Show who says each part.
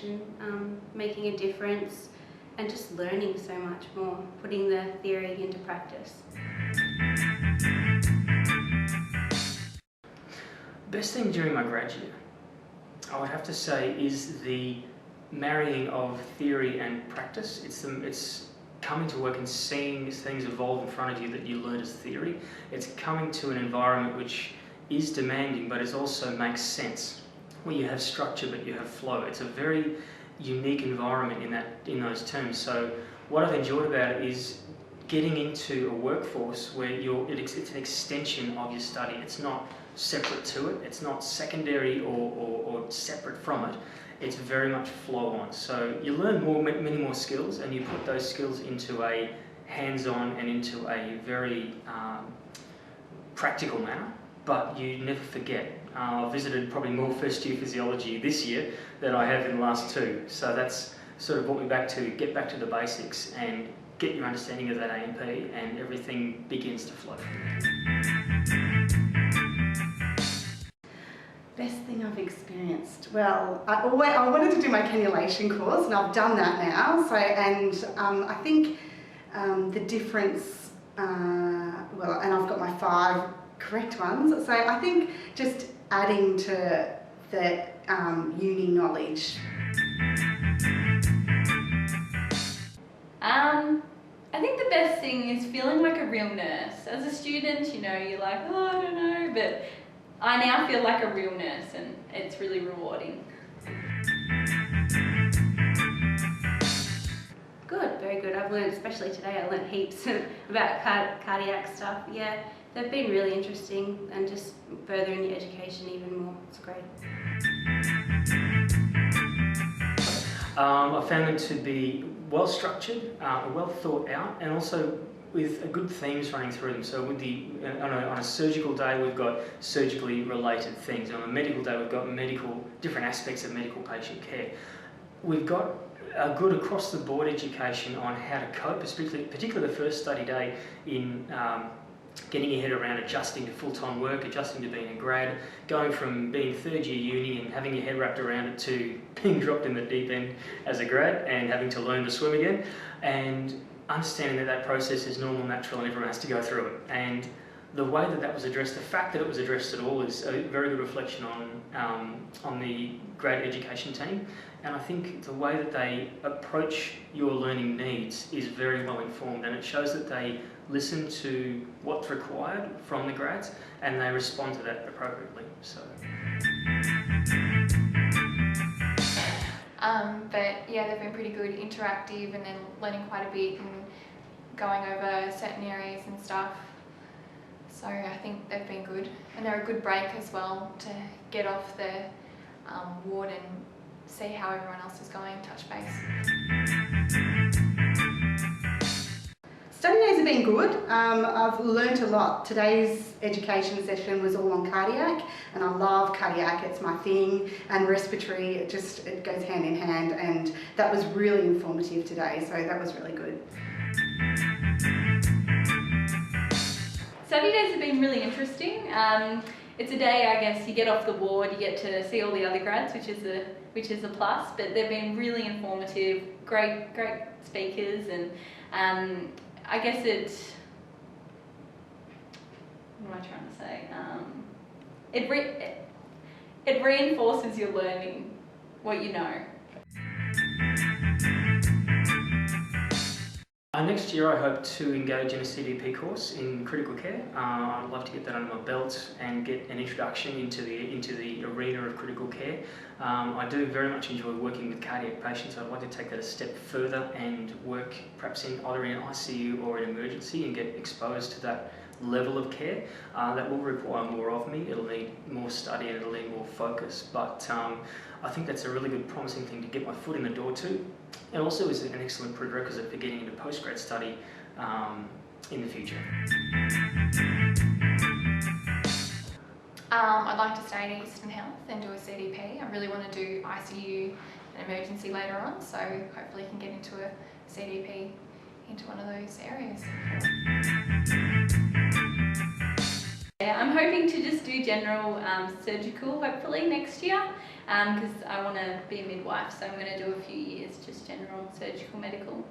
Speaker 1: interaction, making a difference, and just learning so much more, putting the theory into practice.
Speaker 2: Best thing during my grad year, I would have to say, is the marrying of theory and practice. It's coming to work and seeing things evolve in front of you that you learned as theory. It's coming to an environment which is demanding, but it also makes sense, where you have structure but you have flow. It's a very unique environment in those terms. So what I've enjoyed about it is getting into a workforce where it's an extension of your study. It's not separate to it, it's not secondary or separate from it. It's very much flow on. So you learn many more skills, and you put those skills into a hands-on and into a very practical manner, but you never forget. I've visited probably more first-year physiology this year than I have in the last two. So that's sort of brought me back to get back to the basics and get your understanding of that A&P, and everything begins to flow from there.
Speaker 3: Best thing I've experienced? Well, I wanted to do my cannulation course, and I've done that now. So, I think the difference, and I've got my 5 correct ones. So I think just adding to the uni knowledge.
Speaker 4: I think the best thing is feeling like a real nurse. As a student, you know, you're like, oh, I don't know, but I now feel like a real nurse, and it's really rewarding.
Speaker 1: Good, very good. I've learned, especially today, I learned heaps about cardiac stuff. Yeah, they've been really interesting, and just furthering your education even more. It's great.
Speaker 2: I found them to be well structured, well thought out, and also with good themes running through them. So with on a surgical day, we've got surgically related things. On a medical day, we've got different aspects of medical patient care. We've got a good across-the-board education on how to cope, particularly the first study day in getting your head around adjusting to full-time work, adjusting to being a grad, going from being third-year uni and having your head wrapped around it to being dropped in the deep end as a grad and having to learn to swim again, and understanding that process is normal, natural, and everyone has to go through it. And the way that was addressed, the fact that it was addressed at all, is a very good reflection on the grad education team. And I think the way that they approach your learning needs is very well informed, and it shows that they listen to what's required from the grads and they respond to that appropriately. So.
Speaker 5: But yeah, they've been pretty good, interactive, and then learning quite a bit and going over certain areas and stuff. So I think they've been good, and they're a good break as well to get off the ward and see how everyone else is going, touch base.
Speaker 3: Study days have been good. I've learnt a lot. Today's education session was all on cardiac, and I love cardiac, it's my thing, and respiratory, it goes hand in hand, and that was really informative today, so that was really good.
Speaker 4: Study days have been really interesting. It's a day, I guess, you get off the ward, you get to see all the other grads, which is a plus, but they've been really informative, great speakers, and I guess what am I trying to say? It reinforces your learning, what you know.
Speaker 2: Next year I hope to engage in a CDP course in critical care. I'd love to get that under my belt and get an introduction into the arena of critical care. I do very much enjoy working with cardiac patients. I'd like to take that a step further and work perhaps either in ICU or in emergency and get exposed to that level of care. That will require more of me. It'll need more study and it'll need more focus, but I think that's a really good promising thing to get my foot in the door to, and also is an excellent prerequisite for getting into postgrad study in the future.
Speaker 5: I'd like to stay at Eastern Health and do a CDP. I really want to do ICU and emergency later on, so hopefully I can get into a CDP into one of those areas.
Speaker 4: Yeah, I'm hoping to just do general surgical hopefully next year, because I want to be a midwife, so I'm going to do a few years just general surgical medical.